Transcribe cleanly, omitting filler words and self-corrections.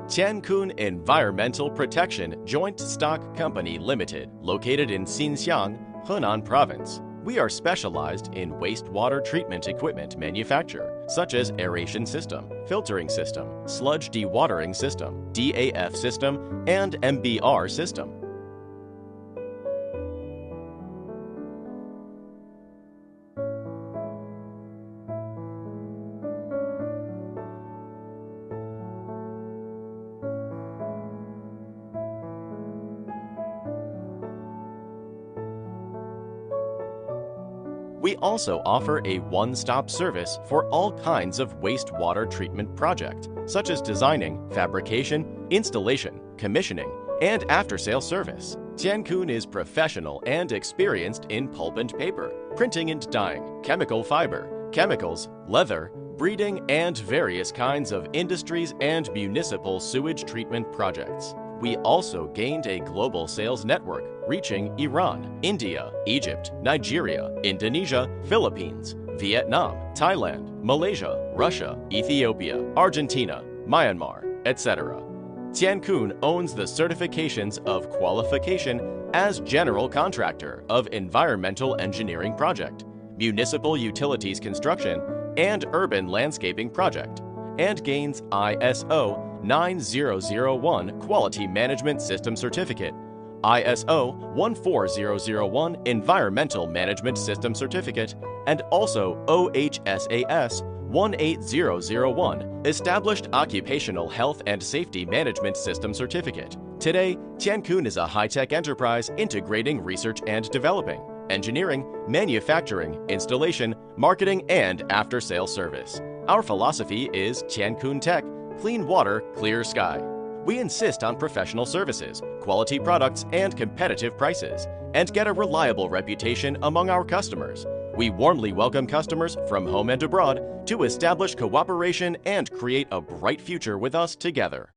Qiankun Environmental Protection Joint Stock Company Limited, located in Xinxiang, Henan Province. We are specialized in wastewater treatment equipment manufacture, such as aeration system, filtering system, sludge dewatering system, DAF system, and MBR system. We also offer a one-stop service for all kinds of wastewater treatment project, such as designing, fabrication, installation, commissioning, and after-sale service. Qiankun is professional and experienced in pulp and paper, printing and dyeing, chemical fiber, chemicals, leather, breeding, and various kinds of industries and municipal sewage treatment projects. We also gained a global sales network reaching Iran, India, Egypt, Nigeria, Indonesia, Philippines, Vietnam, Thailand, Malaysia, Russia, Ethiopia, Argentina, Myanmar, etc. Qiankun owns the certifications of qualification as General Contractor of Environmental Engineering Project, Municipal Utilities Construction, and Urban Landscaping Project, and gains ISO 9001 Quality Management System Certificate, ISO 14001 Environmental Management System Certificate, and also OHSAS 18001 Established Occupational Health and Safety Management System Certificate. Today, Qiankun is a high-tech enterprise integrating research and developing, engineering, manufacturing, installation, marketing, and after-sales service. Our philosophy is Qiankun Tech, clean water, clear sky. We insist on professional services, quality products, and competitive prices, and get a reliable reputation among our customers. We warmly welcome customers from home and abroad to establish cooperation and create a bright future with us together.